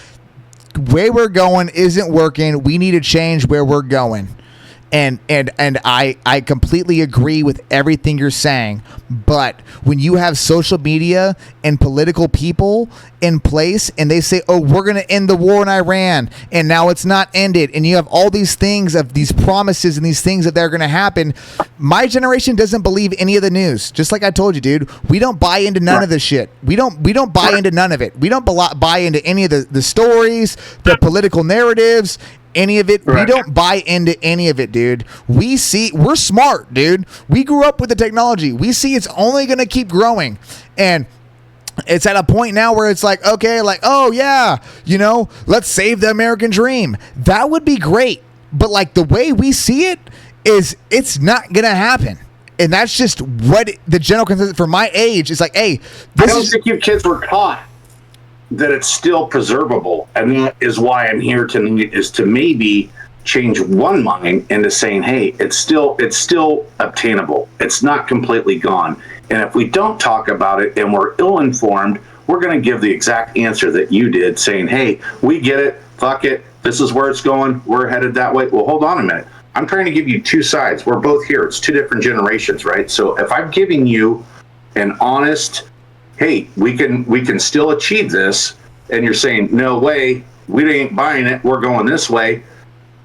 Where we're going isn't working. We need to change where we're going. And I completely agree with everything you're saying. But when you have social media and political people in place and they say, oh, we're going to end the war in Iran, and now it's not ended, and you have all these things of these promises and these things that they're going to happen, my generation doesn't believe any of the news. Just like I told you, dude, we don't buy into none of this shit. We don't buy into none of it. We don't buy into any of the stories, the political narratives, any of it. Right. We don't buy into any of it, dude. We're smart, dude. We grew up with the technology. We see it's only going to keep growing. And it's at a point now where it's like, okay, like, oh yeah, let's save the American dream. That would be great. But like the way we see it is, it's not going to happen. And that's just what the general consensus for my age is like, hey, I don't think you kids were taught that it's still preservable, and that is why I'm here tonight, is to maybe change one mind into saying, hey, it's still obtainable. It's not completely gone. And if we don't talk about it and we're ill-informed, we're going to give the exact answer that you did, saying, hey, we get it, fuck it, this is where it's going, we're headed that way. Well, hold on a minute. I'm trying to give you two sides. We're both here. It's two different generations, right? So if I'm giving you an honest, hey, we can still achieve this, and you're saying, no way, we ain't buying it, we're going this way,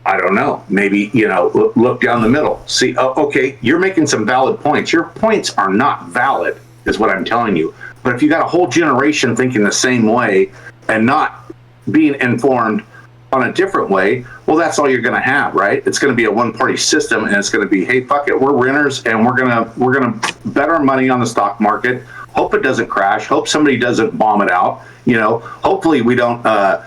I don't know. Maybe, look down the middle. See, okay, you're making some valid points. Your points are not valid, is what I'm telling you. But if you got a whole generation thinking the same way and not being informed on a different way, well, that's all you're going to have, right? It's going to be a one-party system, and it's going to be, hey, fuck it, we're renters, and we're gonna bet our money on the stock market. Hope it doesn't crash. Hope somebody doesn't bomb it out. Hopefully we don't have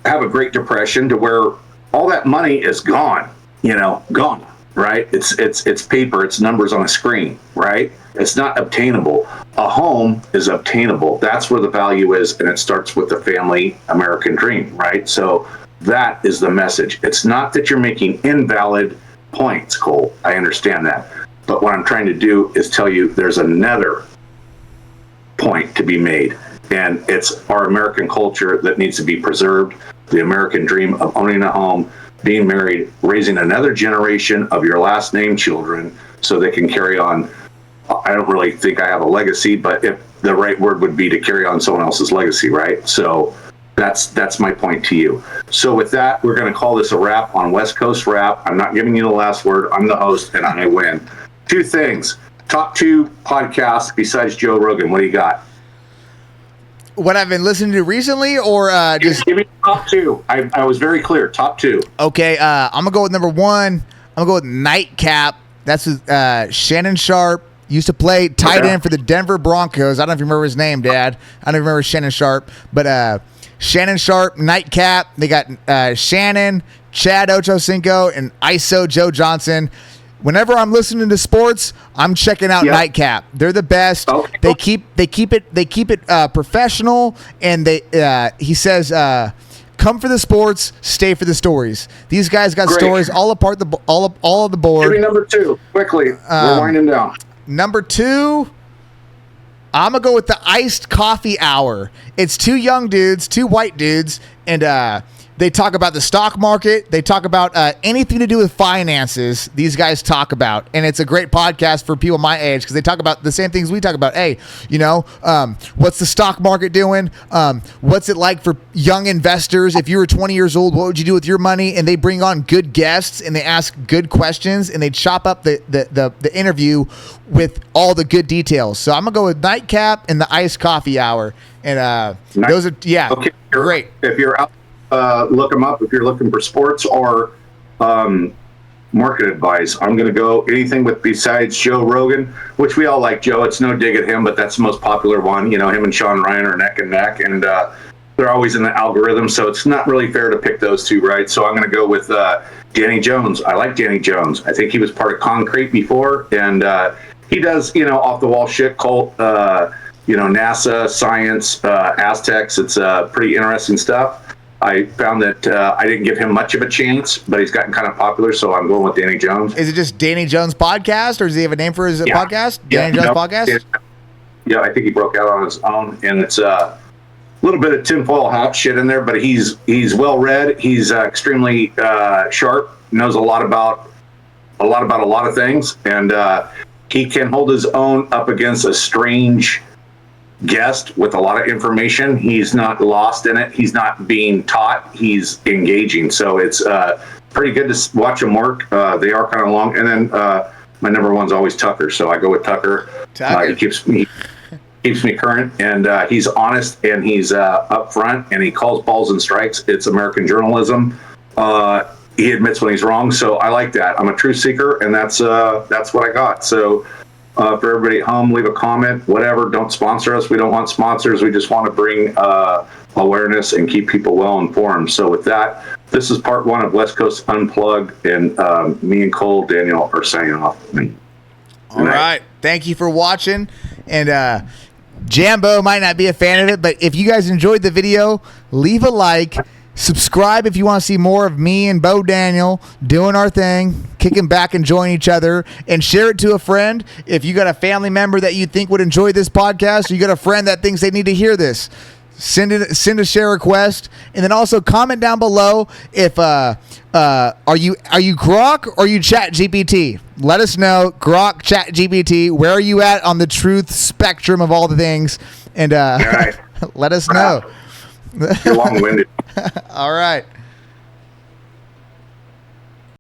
a Great Depression to where all that money is gone. Gone. Right? It's paper. It's numbers on a screen. Right? It's not obtainable. A home is obtainable. That's where the value is, and it starts with the family American dream. Right? So that is the message. It's not that you're making invalid points, Cole. I understand that, but what I'm trying to do is tell you there's another point to be made, and it's our American culture that needs to be preserved. The American dream of owning a home, being married, raising another generation of your last name children so they can carry on. I don't really think I have a legacy, but if the right word would be to carry on someone else's legacy, right? So that's my point to you. So with that, we're going to call this a wrap on West Coast Wrap. I'm not giving you the last word. I'm the host, and I win. 2 things. Top 2 podcasts besides Joe Rogan. What do you got? What I've been listening to recently, or just give me top 2. I was very clear. Top 2. Okay, I'm gonna go with number 1. I'm gonna go with Nightcap. That's with Shannon Sharp. Used to play tight end for the Denver Broncos. I don't know if you remember his name, Dad. I don't remember Shannon Sharp, but Shannon Sharp, Nightcap. They got Shannon, Chad Ochocinco, and ISO Joe Johnson. Whenever I'm listening to sports, I'm checking out Nightcap. They're the best. Okay. They keep it professional, and he says, come for the sports, stay for the stories. These guys got stories all of the board. Give me number 2 quickly. We're winding down. Number 2, I'm gonna go with the Iced Coffee Hour. It's 2 young dudes, 2 white dudes, and they talk about the stock market. They talk about anything to do with finances. These guys talk about, and it's a great podcast for people my age because they talk about the same things we talk about. Hey, what's the stock market doing? What's it like for young investors? If you were 20 years old, what would you do with your money? And they bring on good guests and they ask good questions and they chop up the interview with all the good details. So I'm gonna go with Nightcap and the Iced Coffee Hour, and those are okay, great. If you're out. Look them up if you're looking for sports or market advice. I'm going to go anything with besides Joe Rogan, which we all like Joe. It's no dig at him, but that's the most popular one. Him and Sean Ryan are neck and neck, and they're always in the algorithm, so it's not really fair to pick those 2, right? So I'm going to go with Danny Jones. I like Danny Jones. I think he was part of Concrete before, and he does, off-the-wall shit, cult, NASA, science, Aztecs. It's pretty interesting stuff. I found that I didn't give him much of a chance, but he's gotten kind of popular, so I'm going with Danny Jones. Is it just Danny Jones Podcast, or does he have a name for his podcast? Danny Jones Podcast? Yeah, I think he broke out on his own, and it's a little bit of tinfoil hat shit in there, but he's well-read. He's extremely sharp, knows a lot about a lot of things, and he can hold his own up against a strange guest with a lot of information. He's not lost in it. He's not being taught. He's engaging. So it's pretty good to watch him work. They are kind of long. And then my number 1's always Tucker. So I go with Tucker. He keeps me current, and he's honest, and he's upfront, and he calls balls and strikes. It's American journalism. He admits when he's wrong. So I like that. I'm a truth seeker, and that's what I got. So for everybody at home, leave a comment, whatever. Don't sponsor us. We don't want sponsors. We just want to bring awareness and keep people well informed. So with that, this is part 1 of West Coast Unplugged, and me and Cole Daniel are signing off. All right. Thank you for watching. And Jambo might not be a fan of it, but if you guys enjoyed the video, leave a like. Subscribe if you want to see more of me and Bo Daniel doing our thing, kicking back, enjoying each other, and share it to a friend. If you got a family member that you think would enjoy this podcast, or you got a friend that thinks they need to hear this, send a share request, and then also comment down below if are you Grok or are you Chat GPT? Let us know. Grok, Chat GPT, where are you at on the truth spectrum of all the things, and let us know. You're long-winded. All right.